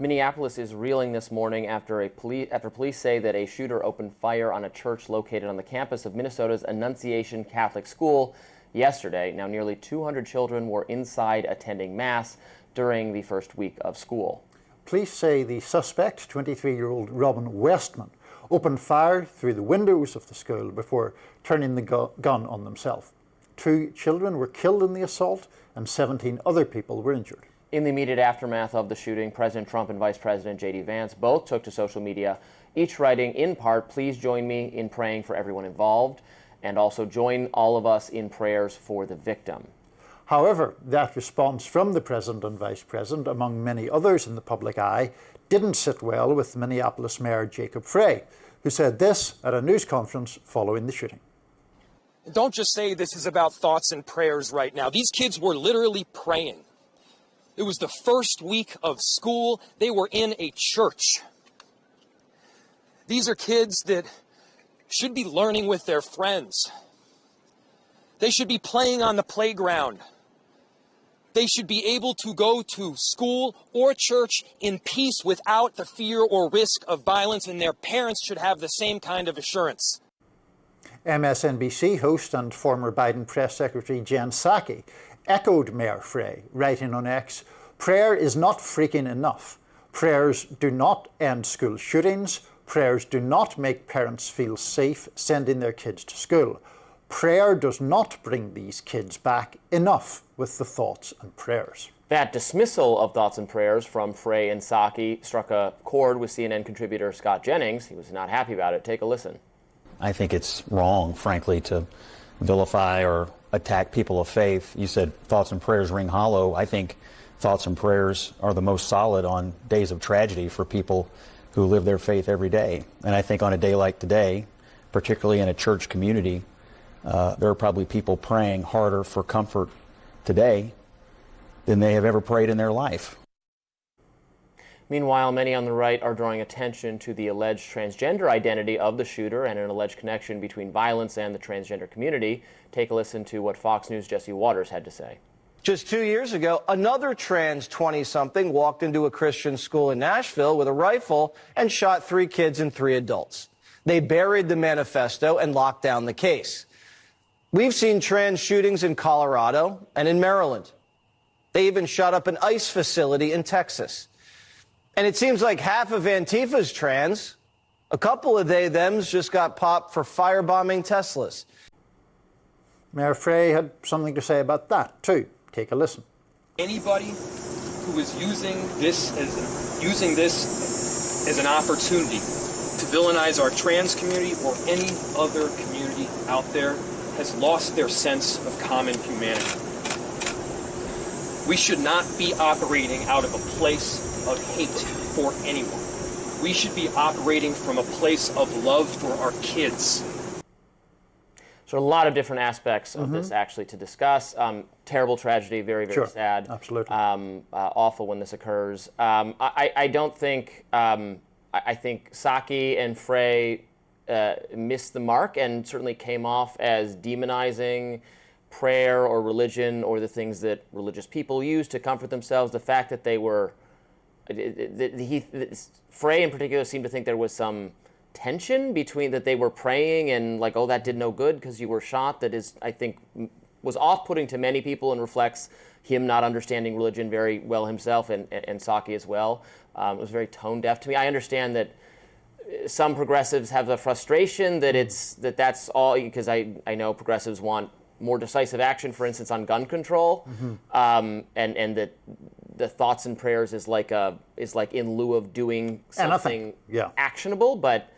Minneapolis is reeling this morning after police say that a shooter opened fire on a church located on the campus of Minnesota's Annunciation Catholic School yesterday. Now, nearly 200 children were inside attending Mass during the first week of school. Police say the suspect, 23-year-old Robin Westman, opened fire through the windows of the school before turning the gun on themselves. 2 children were killed in the assault and 17 other people were injured. In the immediate aftermath of the shooting, President Trump and Vice President J.D. Vance both took to social media, each writing in part, "Please join me in praying for everyone involved, and also join all of us in prayers for the victim." However, that response from the President and Vice President, among many others in the public eye, didn't sit well with Minneapolis Mayor Jacob Frey, who said this at a news conference following the shooting. Don't just say this is about thoughts and prayers right now. These kids were literally praying. It was the first week of school. They were in a church. These are kids that should be learning with their friends. They should be playing on the playground. They should be able to go to school or church in peace without the fear or risk of violence, and their parents should have the same kind of assurance. MSNBC host and former Biden press secretary Jen Psaki echoed Mayor Frey, writing on X, "Prayer is not freaking enough. Prayers do not end school shootings. Prayers do not make parents feel safe sending their kids to school. Prayer does not bring these kids back enough with the thoughts and prayers." That dismissal of thoughts and prayers from Frey and Psaki struck a chord with CNN contributor Scott Jennings. He was not happy about it. Take a listen. I think it's wrong, frankly, to vilify or attack people of faith. You said thoughts and prayers ring hollow. I think thoughts and prayers are the most solid on days of tragedy for people who live their faith every day. And I think on a day like today, particularly in a church community, there are probably people praying harder for comfort today than they have ever prayed in their life. Meanwhile, many on the right are drawing attention to the alleged transgender identity of the shooter and an alleged connection between violence and the transgender community. Take a listen to what Fox News' Jesse Waters had to say. Just 2 years ago, another trans 20-something walked into a Christian school in Nashville with a rifle and shot 3 kids and 3 adults. They buried the manifesto and locked down the case. We've seen trans shootings in Colorado and in Maryland. They even shot up an ICE facility in Texas. And it seems like half of Antifa's trans. A couple of they-thems just got popped for firebombing Teslas. Mayor Frey had something to say about that too. Take a listen. Anybody who is using this as an opportunity to villainize our trans community or any other community out there has lost their sense of common humanity. We should not be operating out of a place of hate for anyone. We should be operating from a place of love for our kids. So a lot of different aspects of this actually to discuss. Terrible tragedy, very, very sad. Absolutely. Awful when this occurs. I don't think, I think Psaki and Frey missed the mark and certainly came off as demonizing prayer or religion or the things that religious people use to comfort themselves. The fact that they were, Frey in particular seemed to think there was some tension between that they were praying and like, oh, that did no good because you were shot. That is, I think, was off-putting to many people and reflects him not understanding religion very well himself and Psaki as well. It was very tone-deaf to me. I understand that some progressives have the frustration that that's all, because I know progressives want more decisive action, for instance, on gun control, and that the thoughts and prayers is like in lieu of doing something actionable. But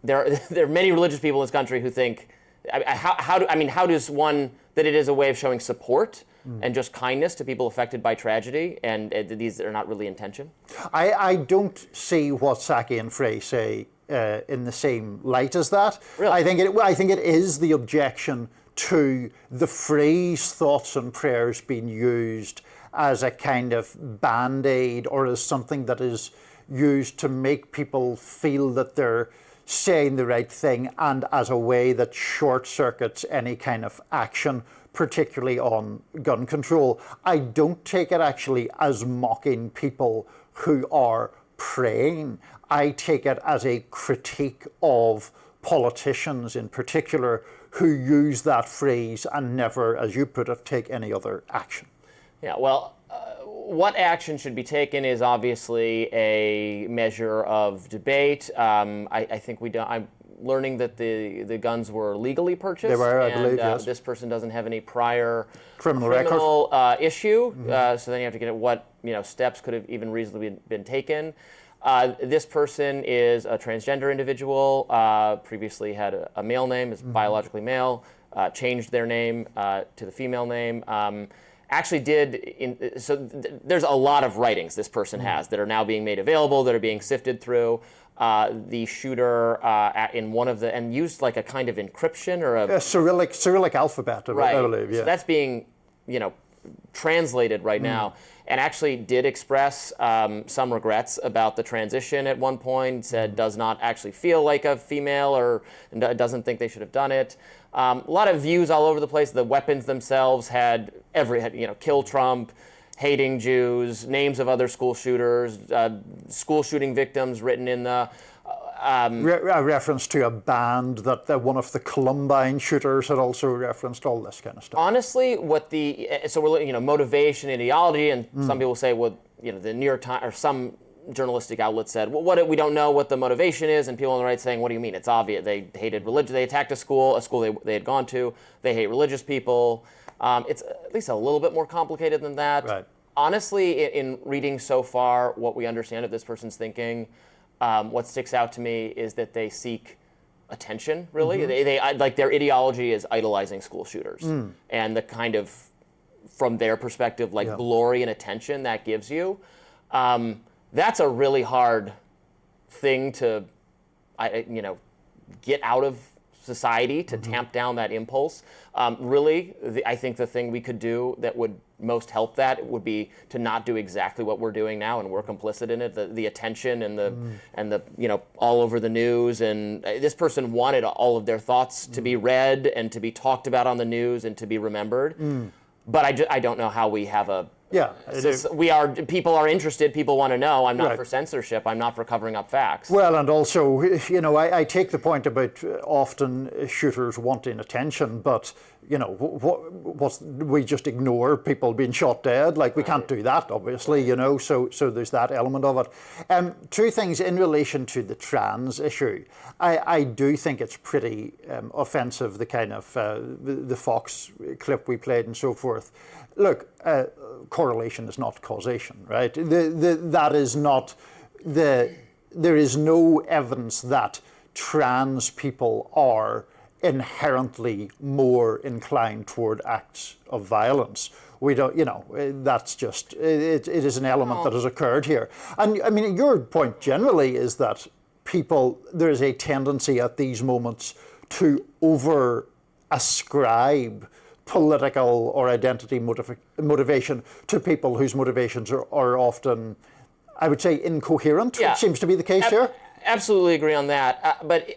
there are many religious people in this country who think, how does one that it is a way of showing support and just kindness to people affected by tragedy, and these are not really intention? I don't see what Psaki and Frey say in the same light as that. Really? I think it is the objection to the phrase thoughts and prayers being used as a kind of band-aid or as something that is used to make people feel that they're saying the right thing and as a way that short-circuits any kind of action particularly on gun control. I don't take it actually as mocking people who are praying. I take it as a critique of politicians in particular who use that phrase and never, as you put it, take any other action. Yeah, well, what action should be taken is obviously a measure of debate. I think I'm learning that the guns were legally purchased. They were, I believe, yes. This person doesn't have any prior criminal issue, so then you have to get at what steps could have even reasonably been taken. This person is a transgender individual, previously had a male name, is biologically male, changed their name to the female name. Actually there's a lot of writings this person has that are now being made available, that are being sifted through. The shooter in one of and used like a kind of encryption or a Cyrillic alphabet, right. I believe. Yeah. So that's being, translated right now, and actually did express some regrets about the transition at one point. Said does not actually feel like a female or doesn't think they should have done it. A lot of views all over the place. The weapons themselves had kill Trump, hating Jews, names of other school shooters, school shooting victims written in the... a reference to a band that one of the Columbine shooters had also referenced, all this kind of stuff. Honestly, so we're looking, motivation, ideology, and some people say, well, the New York Times or some journalistic outlet said, well, we don't know what the motivation is, and people on the right saying, what do you mean? It's obvious. They hated religion. They attacked a school they had gone to. They hate religious people. It's at least a little bit more complicated than that. Right. Honestly, in reading so far what we understand of this person's thinking, what sticks out to me is that they seek attention, really. They like their ideology is idolizing school shooters. And the kind of, from their perspective, glory and attention that gives you. That's a really hard thing to, get out of society, to tamp down that impulse. Really, I think the thing we could do that would most help that would be to not do exactly what we're doing now, and we're complicit in it. The attention and the all over the news, and this person wanted all of their thoughts to be read and to be talked about on the news and to be remembered. But I don't know how we have a... Yeah. People are interested, people want to know. I'm not for censorship, I'm not for covering up facts. Well, and also, I take the point about often shooters wanting attention, but, we just ignore people being shot dead. Like, we can't do that, obviously, so there's that element of it. Two things in relation to the trans issue. I do think it's pretty offensive, the kind of the Fox clip we played and so forth. Look, correlation is not causation, right? That is not there is no evidence that trans people are inherently more inclined toward acts of violence. We don't, that's just, it is an element that has occurred here. And I mean, your point generally is that there is a tendency at these moments to over-ascribe political or identity motivation to people whose motivations are often, I would say, incoherent. Yeah. It seems to be the case here. Absolutely agree on that. But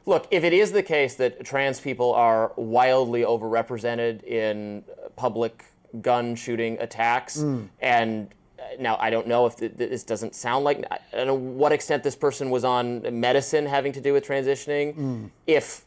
look, if it is the case that trans people are wildly overrepresented in public gun shooting attacks, and now I don't know if this doesn't sound like, I don't know what extent this person was on medicine having to do with transitioning, if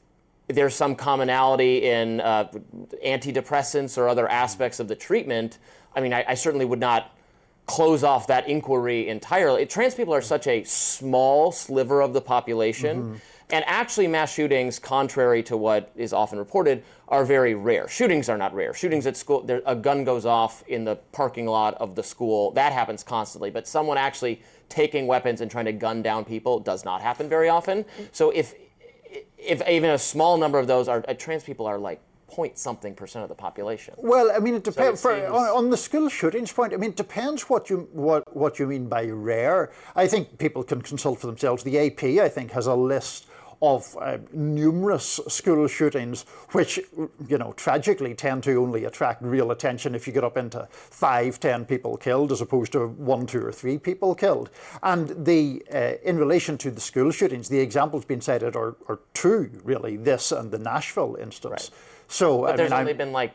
there's some commonality in antidepressants or other aspects of the treatment. I mean, I certainly would not close off that inquiry entirely. Trans people are such a small sliver of the population, and actually mass shootings, contrary to what is often reported, are very rare. Shootings are not rare. Shootings at school, a gun goes off in the parking lot of the school. That happens constantly, but someone actually taking weapons and trying to gun down people does not happen very often. So if even a small number of those are trans people are like .something% of the population. Well, I mean, it depends. On the school shootings point, I mean, it depends what you mean by rare. I think people can consult for themselves. The AP, I think, has a list of numerous school shootings, which, tragically tend to only attract real attention if you get up into 5-10 people killed, as opposed to 1, 2, or 3 people killed. And in relation to the school shootings, the examples being cited are two, really, this and the Nashville instance. Right. So, but there's only been like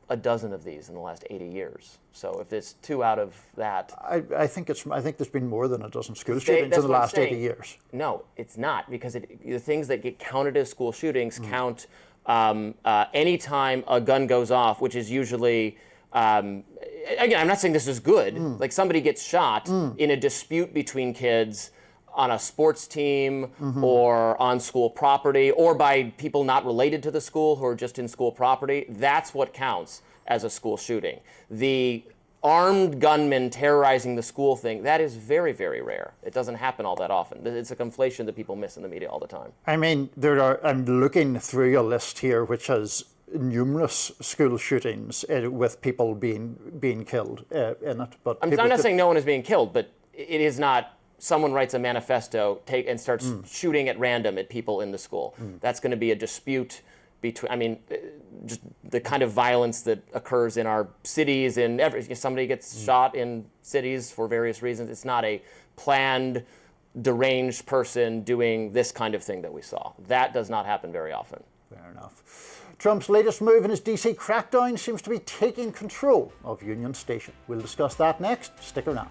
a dozen of these in the last 80 years. So if it's 2 out of that, I think there's been more than a dozen school shootings in the last 80 years. No, it's not, because the things that get counted as school shootings count any time a gun goes off, which is usually. Again, I'm not saying this is good. Like somebody gets shot in a dispute between kids on a sports team or on school property or by people not related to the school who are just in school property. That's what counts as a school shooting. The armed gunmen terrorizing the school thing, that is very, very rare. It doesn't happen all that often. It's a conflation that people miss in the media all the time. I mean, I'm looking through a list here which has numerous school shootings with people being killed in it. But I'm not saying no one is being killed, but it is not someone writes a manifesto and starts shooting at random at people in the school. That's going to be a dispute between, just the kind of violence that occurs in our cities and somebody gets shot in cities for various reasons. It's not a planned, deranged person doing this kind of thing that we saw. That does not happen very often. Fair enough. Trump's latest move in his DC crackdown seems to be taking control of Union Station. We'll discuss that next. Stick around.